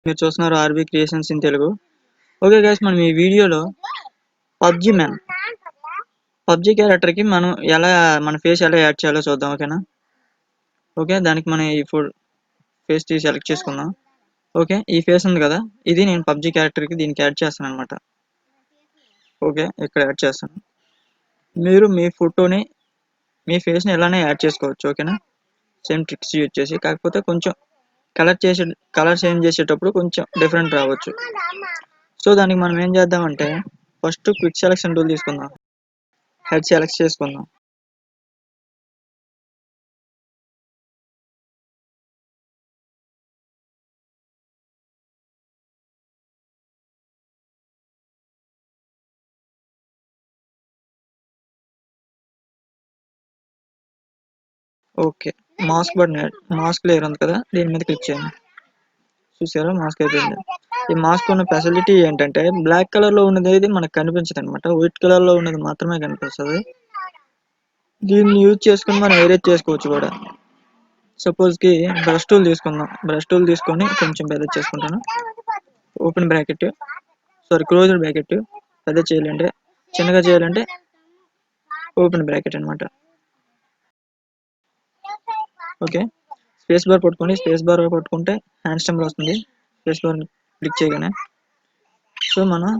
మీరు చూస్తున్నారు RB creations in Telugu. Okay guys, మనం ఈ వీడియోలో పబ్జి మ్యాన్ పబ్జి క్యారెక్టర్కి మనం ఎలా మన ఫేస్ ఎలా యాడ్ చేయాలో చూద్దాం. ఓకేనా? ఓకే, దానికి మనం ఈ ఫేస్ సెలెక్ట్ చేసుకుందాం. ఓకే, ఈ ఫేస్ ఉంది కదా, ఇది నేను పబ్జి క్యారెక్టర్కి దీనికి యాడ్ చేస్తాను అనమాట. ఓకే, ఇక్కడ యాడ్ చేస్తాను. మీరు మీ ఫోటోని మీ ఫేస్ని ఎలానే యాడ్ చేసుకోవచ్చు. ఓకేనా? సేమ్ ట్రిక్స్ యూజ్ చేసి, కాకపోతే కొంచెం కలర్ చేంజ్ చేసేటప్పుడు కొంచెం డిఫరెంట్ రావచ్చు. సో దానికి మనం ఏం చేద్దామంటే, ఫస్ట్ క్విక్ సెలెక్షన్ టూల్ తీసుకుందాం. హెడ్ సెలెక్ట్ చేసుకుందాం. ఓకే, మాస్క్ లేయర్ ఉంది కదా, దీని మీద క్లిక్ చేయండి. చూసారా, మాస్క్ అయిపోయింది. ఈ మాస్క్ ఉన్న ఫెసిలిటీ ఏంటంటే, బ్లాక్ కలర్ లో ఉన్నది మనకు కనిపించదు అనమాట, వైట్ కలర్ లో ఉన్నది మాత్రమే కనిపిస్తుంది. దీన్ని యూజ్ చేసుకుని మనం ఎరేజ్ చేసుకోవచ్చు కూడా. సపోజ్ కి బ్రష్ టూల్ తీసుకుందాం. బ్రష్ టూల్ తీసుకొని కొంచెం పెద్ద చేసుకుంటాను. Open bracket, close bracket. పెద్ద చేయాలంటే, చిన్నగా చేయాలంటే ఓపెన్ బ్రాకెట్ అనమాట. ఓకే, స్పేస్ బార్ పట్టుకోండి. స్పేస్ బార్ పట్టుకుంటే హ్యాండ్ స్టెంబర్ వస్తుంది. స్పేస్ బార్ క్లిక్ చేయగానే సో మనం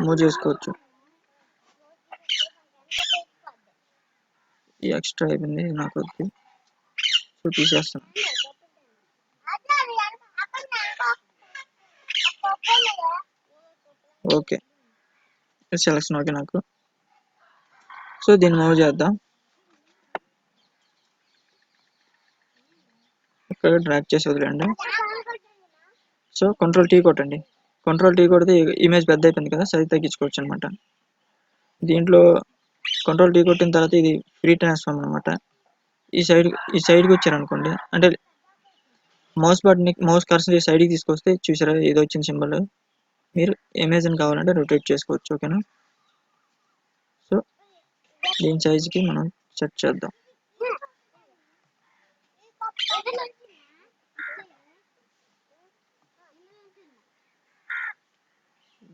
మూవ్ చేసుకోవచ్చు. ఈ ఎక్స్ట్రా అయిపోయింది నాకు వద్దు, సో తీసేస్తాను. ఓకే, సెలెక్షన్ ఓకే నాకు. సో దీన్ని మూవ్ చేద్దాం. ఇక్కడ డ్రాగ్ చేసి వదిలేండి. సో కంట్రోల్ టీ కొట్టండి. కంట్రోల్ టీ కొడితే ఇమేజ్ పెద్ద అయిపోయింది కదా, సైజ్ తగ్గించుకోవచ్చు అనమాట. దీంట్లో కంట్రోల్ టీ కొట్టిన తర్వాత ఇది ఫ్రీ ట్రాన్స్ఫార్మ్ అనమాట. ఈ సైడ్కి వచ్చారనుకోండి, అంటే మౌస్ కర్సర్ ఈ సైడ్కి తీసుకొస్తే చూసారా ఏదో వచ్చిన సింబల్. మీరు ఇమేజ్ని కావాలంటే రొటేట్ చేసుకోవచ్చు. ఓకేనా? సో దీని సైజ్కి మనం సెట్ చేద్దాం.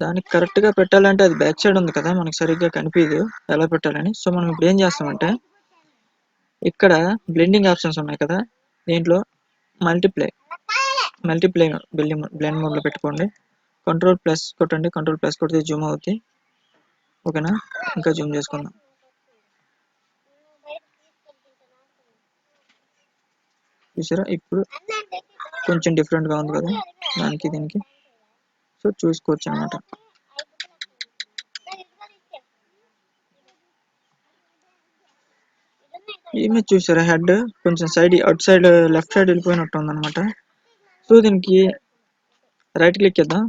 దానికి కరెక్ట్గా పెట్టాలంటే అది బ్యాక్ సైడ్ ఉంది కదా, మనకి సరిగ్గా కనిపించదు ఎలా పెట్టాలని. సో మనం ఇప్పుడు ఏం చేస్తామంటే, ఇక్కడ బ్లెండింగ్ ఆప్షన్స్ ఉన్నాయి కదా, దీంట్లో మల్టీప్లై బ్లెండ్ మోడ్లో పెట్టుకోండి. కంట్రోల్ ప్లస్ కొట్టండి. కంట్రోల్ ప్లస్ కొడితే జూమ్ అవుతుంది. ఓకేనా? ఇంకా జూమ్ చేసుకుందాం. చూసారా, ఇప్పుడు కొంచెం డిఫరెంట్గా ఉంది కదా దానికి దీనికి. సో చూసుకోవచ్చు అనమాట. ఇమేజ్ చూసారా, హెడ్ కొంచెం అటు సైడ్ లెఫ్ట్ సైడ్ వెళ్ళిపోయినట్టు ఉంది అనమాట. సో దీనికి రైట్ క్లిక్ ఇద్దాం.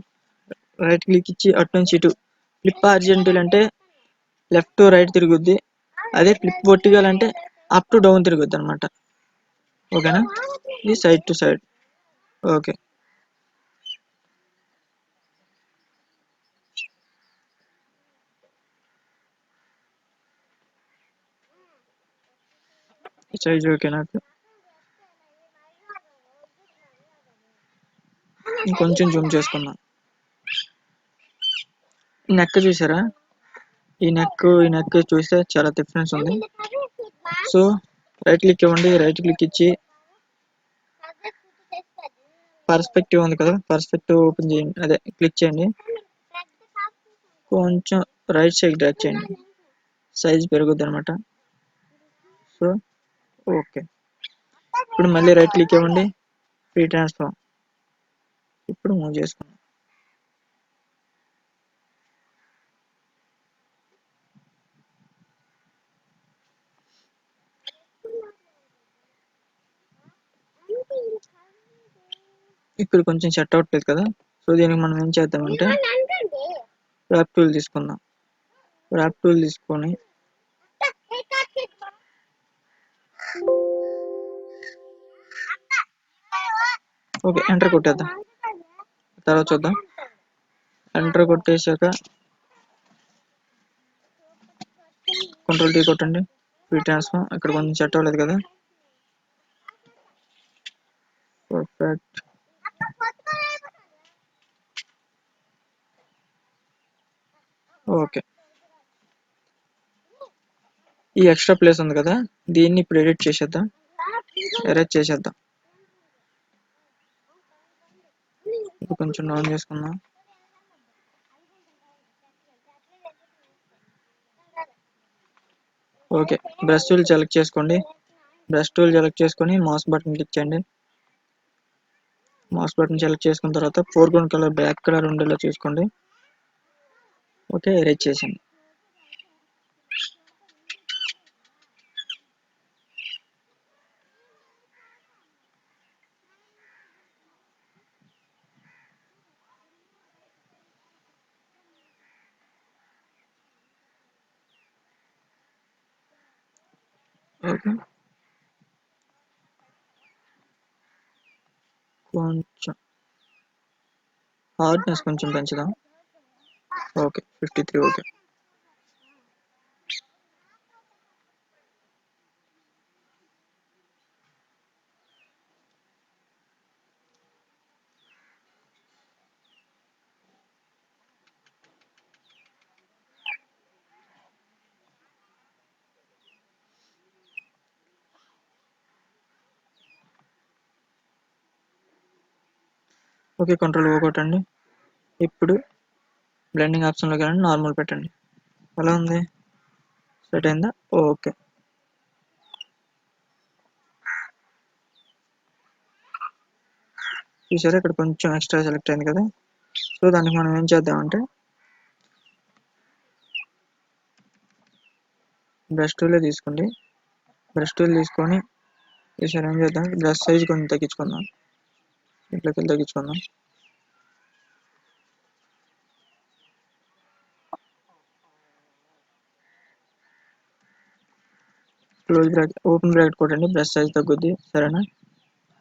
రైట్ క్లిక్ ఇచ్చి అటు నుంచి ఇటు ఫ్లిప్ హారిజాంటల్ అంటే లెఫ్ట్ టు రైట్ తిరుగుద్ది. అదే ఫ్లిప్ వర్టికల్ అంటే అప్ టు డౌన్ తిరుగుద్ది అనమాట. ఓకేనా? ఇది side to side. Okay, size okay నాకు. ఇంకొంచెం జూమ్ చేసుకుందాం. నెక్ చూసారా, ఈ నెక్ చూస్తే చాలా డిఫరెన్స్ ఉంది. సో రైట్ క్లిక్ ఇవ్వండి. రైట్ క్లిక్ ఇచ్చి పర్స్పెక్టివ్ ఉంది కదా, పర్స్పెక్టివ్ ఓపెన్ చేయండి, అదే క్లిక్ చేయండి. కొంచెం రైట్ సైడ్ డ్రాగ్ చేయండి, సైజ్ పెరుగుద్ది అనమాట. సో ఓకే, ఇప్పుడు మళ్ళీ రైట్ క్లిక్ ఇవ్వండి, ఫ్రీ ట్రాన్స్ఫార్మ్. ఇప్పుడు మూవ్ చేసుకుందాం. ఇప్పుడు కొంచెం సెట్ అవ్వట్లేదు కదా, సో దీనికి మనం ఏం చేద్దామంటే ర్యాప్ టూల్ తీసుకుందాం. ర్యాప్ టూల్ తీసుకొని ఓకే ఎంటర్ కొట్టేద్దాం. తర్వాత చూద్దాం. ఎంటర్ కొట్టేశాక కంట్రోల్ టీ కొట్టండి, ఫ్రీ ట్రాన్స్ఫార్మ్. ఇక్కడ కొంచెం సెట్ అవ్వలేదు కదా, పర్ఫెక్ట్. ఓకే. ఈ ఎక్స్ట్రా ప్లేస్ ఉంది కదా, దీన్ని ఇప్పుడు ఎడిట్ చేసేద్దాం, ఎరేజ్ చేసేద్దాం. ఇప్పుడు కొంచెం డౌన్ చేసుకుందాం. ఓకే, బ్రష్ టూల్ సెలెక్ట్ చేసుకోండి. బ్రష్ టూల్ సెలెక్ట్ చేసుకొని మౌస్ బటన్ క్లిక్ చేయండి. మౌస్ బటన్ సెలెక్ట్ చేసుకున్న తర్వాత ఫోర్గ్రౌండ్ కలర్ బ్లాక్ కలర్ ఉండేలా చూసుకోండి. ఓకే, ఎరేజ్ చేసాను. ఓకే, కొంచెం హార్డ్నెస్ కొంచెం పెంచుదాం. ఓకే, 53. ఓకే, ఓకే, కంట్రోల్ ఓకొట్టండి. ఇప్పుడు బ్లెండింగ్ ఆప్షన్లోకి వెళ్ళండి, నార్మల్ పెట్టండి. ఎలా ఉంది, సెట్ అయిందా? ఓకే. చూసారా, ఇక్కడ కొంచెం ఎక్స్ట్రా సెలెక్ట్ అయింది కదా. సో దానికి మనం ఏం చేద్దామంటే బ్రష్ టూలే తీసుకోండి. బ్రష్ టూల్ తీసుకొని చూసారా ఏం చేద్దాం, బ్రష్ సైజ్ కొంచెం తగ్గించుకుందాం. ఇట్లకి తగ్గించుకుందాం. క్లోజ్ బ్రాకెట్, ఓపెన్ బ్రాకెట్ కొట్టండి, బ్రష్ సైజ్ తగ్గుద్ది. సరేనా?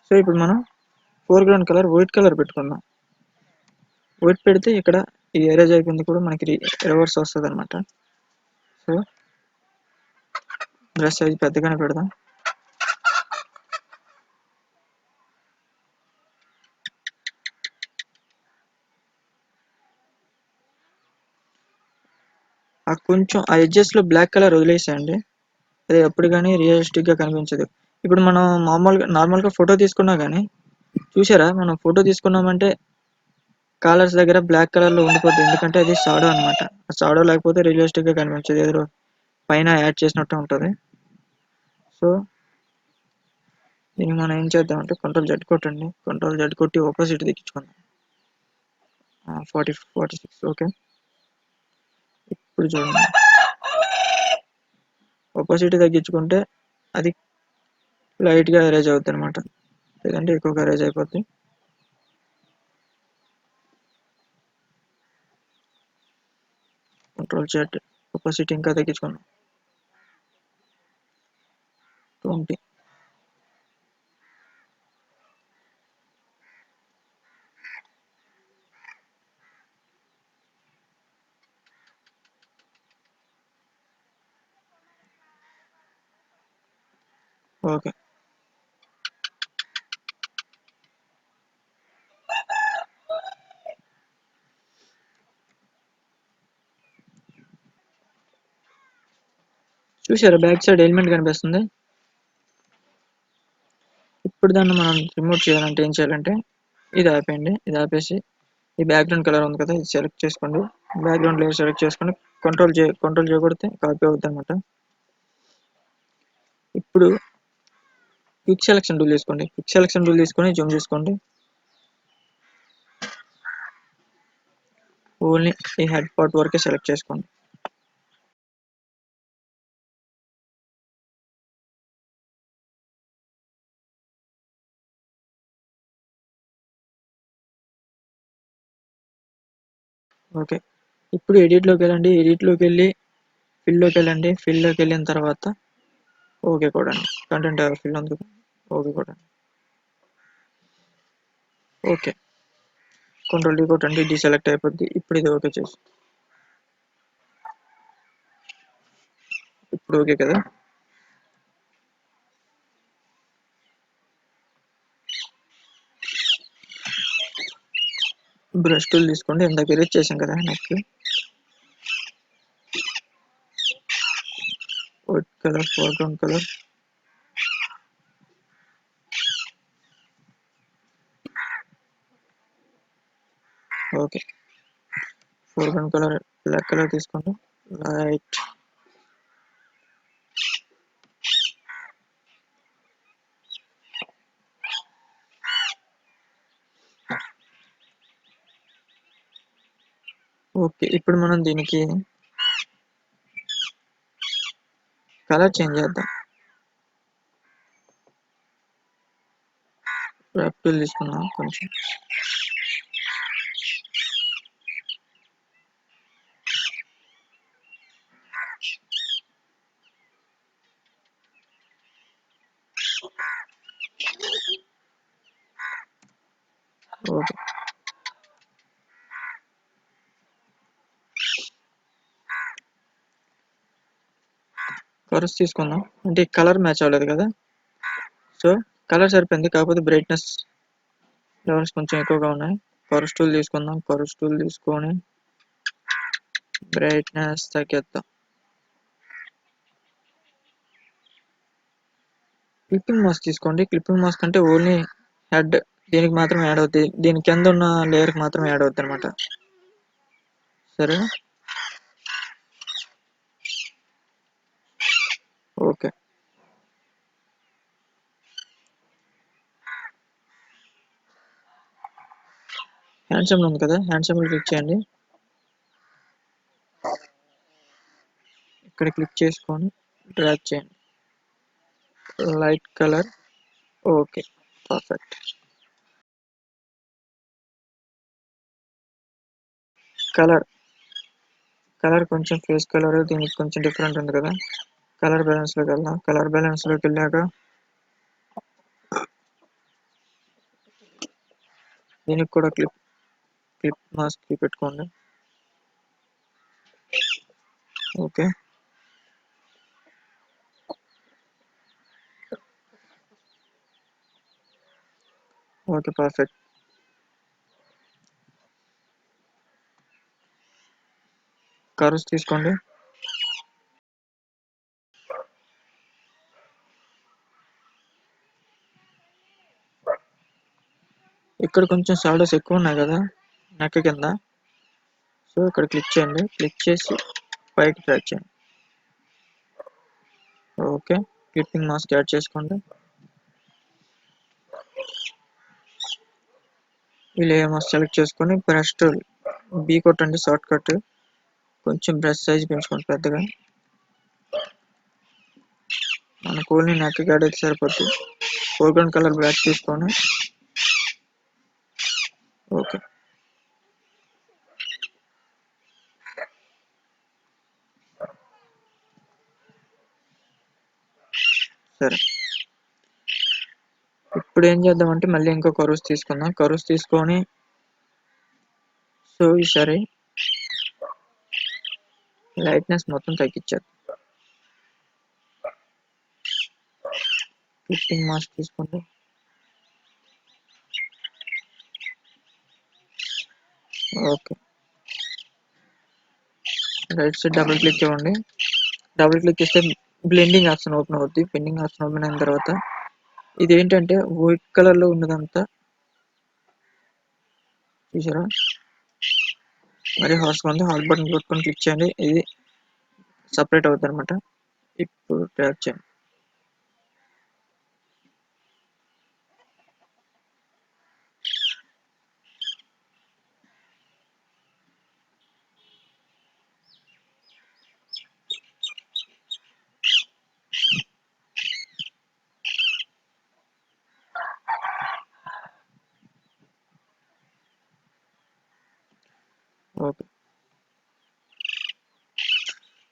సో ఇప్పుడు మనం ఫోర్గ్రౌండ్ కలర్ వైట్ కలర్ పెట్టుకుందాం. వైట్ పెడితే ఇక్కడ ఈ ఎరేజ్ అయిపోయింది కూడా మనకి రివర్స్ వస్తుంది అనమాట. సో బ్రష్ సైజ్ పెద్దగానే పెడదాం. ఆ కొంచెం ఆ ఎడ్జెస్లో బ్లాక్ కలర్ వదిలేసేయండి, అది ఎప్పుడు కానీ రియలిస్టిక్గా కనిపించదు. ఇప్పుడు మనం నార్మల్గా ఫోటో తీసుకున్నా కానీ చూసారా, మనం ఫోటో తీసుకున్నామంటే కాలర్స్ దగ్గర బ్లాక్ కలర్లో ఉండిపోద్ది, ఎందుకంటే అది షాడో అనమాట. ఆ షాడో లేకపోతే రియలిస్టిక్గా కనిపించదు, ఏదో పైన యాడ్ చేసినట్టు ఉంటుంది. సో దీన్ని మనం ఏం చేద్దామంటే కంట్రోల్ జెడ్ కొట్టండి. కంట్రోల్ జెడ్ కొట్టి ఆపోజిట్ తెచ్చుకుందాం. 46. ఓకే, ఇప్పుడు చూడండి, ఆపోజిట్ తగ్గించుకుంటే అది లైట్గా ఎరేజ్ అవుతుంది అనమాట, లేదంటే ఎక్కువగా ఎరేజ్ అయిపోద్ది. కంట్రోల్ జెడ్, ఆపోజిట్ ఇంకా తగ్గించుకుందాం. 20. ఓకే, చూసారా బ్యాక్ సైడ్ ఎలిమెంట్ కనిపిస్తుంది. ఇప్పుడు దాన్ని మనం రిమూవ్ చేయాలంటే ఏం చేయాలంటే ఇది ఆపేయండి. ఇది ఆపేసి ఈ బ్యాక్గ్రౌండ్ కలర్ ఉంది కదా, ఇది సెలెక్ట్ చేసుకోండి. బ్యాక్గ్రౌండ్ లేయర్ సెలెక్ట్ చేసుకొని కంట్రోల్ చేయకూడితే కాపీ అవుతుంది అనమాట. ఇప్పుడు క్విక్ సెలెక్షన్ టూల్ తీసుకోండి. క్విక్ సెలెక్షన్ టూల్ తీసుకొని జూమ్ చేసుకోండి. ఓన్లీ ఈ హెడ్ పార్ట్ వరకే సెలెక్ట్ చేసుకోండి. ఓకే, ఇప్పుడు ఎడిట్లోకి వెళ్ళండి. ఎడిట్లోకి వెళ్ళి ఫిల్లోకి వెళ్ళండి. ఫిల్లోకి వెళ్ళిన తర్వాత ఓకే కొడండి. కంటెంట్ ఫిల్ ఉంది, ఓకే కొడండి. ఓకే, కంట్రోల్ డీ కొట్టండి, డీసెలెక్ట్ అయిపోద్ది. ఇప్పుడు ఇది ఓకే చేసి, ఇప్పుడు ఓకే కదా. బ్రష్ టూల్ తీసుకోండి, ఇందాక ఎరేజ్ చేసాం కదా neck, colour, foreground colour. Okay, foreground colour black colour తీసుకోండి. Light okay. ఇప్పుడు మనం దీనికి కలర్ చేంజ్ చేద్దాం. ర్యాప్ టూల్ తీసుకున్నాం కొంచెం. ఓకే, కలర్స్ తీసుకుందాం. అంటే కలర్ మ్యాచ్ అవ్వలేదు కదా, సో కలర్ సరిపోయింది. కాకపోతే బ్రైట్నెస్ లెవెల్స్ కొంచెం ఎక్కువగా ఉన్నాయి. కలర్స్ టూల్ తీసుకుందాం. కలర్స్ టూల్ తీసుకొని బ్రైట్నెస్ తగ్గిద్దాం. క్లిప్పింగ్ మాస్క్ తీసుకోండి. క్లిప్పింగ్ మాస్క్ అంటే ఓన్లీ హెడ్ దీనికి మాత్రం యాడ్ అవుతుంది, దీని కింద ఉన్న లేయర్కి మాత్రం యాడ్ అవుతుంది అనమాట. సరే, ఓకే. హ్యాండ్సమ్ ఉంది కదా, హ్యాండ్సమ్ క్లిక్ చేయండి. ఇక్కడ క్లిక్ చేసుకొని డ్రాగ్ చేయండి. Light colour, okay, perfect. Colour కొంచెం ఫేస్ కలర్ దీనికి కొంచెం డిఫరెంట్ ఉంది కదా. కలర్ బ్యాలెన్స్లోకి వెళ్దాం. కలర్ బ్యాలెన్స్లోకి వెళ్ళాక దీనికి కూడా క్లిప్ మాస్క్ పెట్టుకోండి. Okay, okay, perfect. కలర్స్ తీసుకోండి. ఇక్కడ కొంచెం షాడోస్ ఎక్కువ ఉన్నాయి కదా నెక్ కింద, సో ఇక్కడ క్లిక్ చేయండి. క్లిక్ చేసి పైకి డ్రాగ్ చేయండి. ఓకే, క్లిప్పింగ్ మాస్క్ యాడ్ చేసుకోండి. ఈ లేయర్ మాస్క్ సెలెక్ట్ చేసుకొని బ్రష్ టూల్ బీ కొట్టండి, షార్ట్ కట్. కొంచెం బ్రష్ సైజ్ పెంచుకోండి పెద్దగా. మన కూల్ని నెక్ అయితే సరిపోద్ది. ఫోర్గ్రౌండ్ కలర్ బ్లాక్ తీసుకొని ఓకే, సరే. ఇప్పుడు ఏం చేద్దామంటే మళ్ళీ ఇంకో కరోస్ తీసుకుందాం. కరోస్ తీసుకొని సో ఈసారి లైట్నెస్ మొత్తం తగ్గించారు. క్లిప్పింగ్ మాస్క్ తీసుకోండి. Okay, right side double click ఇవ్వండి. డబుల్ క్లిక్ ఇస్తే బ్లెండింగ్ ఆప్షన్ ఓపెన్ అవుద్ది. బ్లెండింగ్ ఆప్షన్ ఓపెన్ అయిన తర్వాత ఇది ఏంటంటే వైట్ కలర్లో ఉన్నదంతా చూసారా, మరి హార్స్గా ఉంది. హార్స్ బటన్ కొట్టుకొని క్లిక్ చేయండి, ఇది సపరేట్ అవుతుంది అనమాట. ఇప్పుడు ట్యాప్ చేయండి. ఓకే,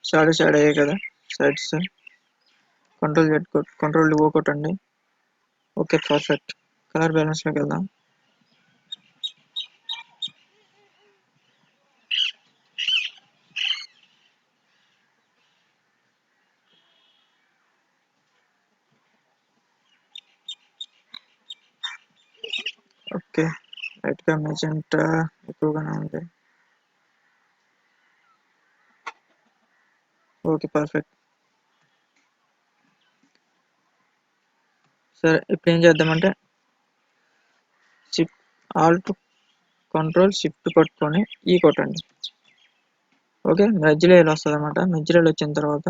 షాడోస్ యాడ్ అయ్యాయి కదా సైడ్స్. కంట్రోల్ ఓ కొట్టండి. Okay, perfect. కలర్ బ్యాలెన్స్లోకి వెళ్దాం. ఓకే, లైట్గా మెజెంటా ఎక్కువగానే ఉంది. Okay, perfect. సరే ఇప్పుడు ఏం చేద్దామంటే షిఫ్ట్ ఆల్ట్ కంట్రోల్ షిఫ్ట్ పట్టుకొని కొట్టండి. ఓకే, మెర్జ్ లేయర్ వస్తుంది అనమాట. మెర్జ్ లేయర్ వచ్చిన తర్వాత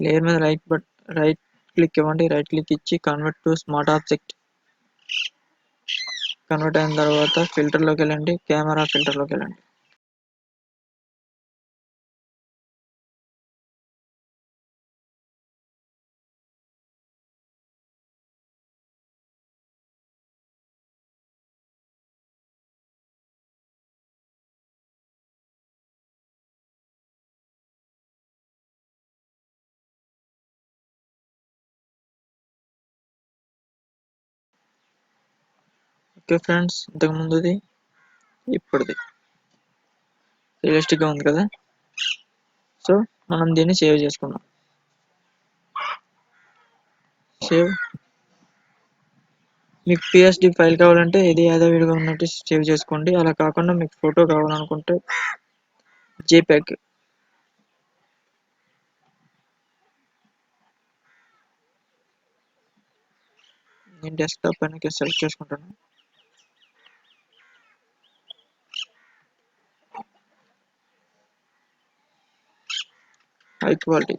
లేయర్ మీద రైట్ క్లిక్ ఇవ్వండి. రైట్ క్లిక్ ఇచ్చి convert to smart object. Convert అయిన తర్వాత ఫిల్టర్లోకి వెళ్ళండి, కెమెరా ఫిల్టర్లోకి వెళ్ళండి. ఓకే ఫ్రెండ్స్, ఇంతకు ముందుది ఇప్పుడుది రియలిస్టిక్గా ఉంది కదా. సో మనం దీన్ని సేవ్ చేసుకుందాం. సేవ్. మీకు పిఎస్డి ఫైల్ కావాలంటే ఇది యాదవిడిగా ఉన్నట్టు సేవ్ చేసుకోండి. అలా కాకుండా మీకు ఫోటో కావాలనుకుంటే జేపీఈజీ. నేను డెస్క్టాప్ పైన సెలెక్ట్ చేసుకుంటాను. హై క్వాలిటీ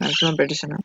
మ్యాక్సిమం పెట్టేసాను.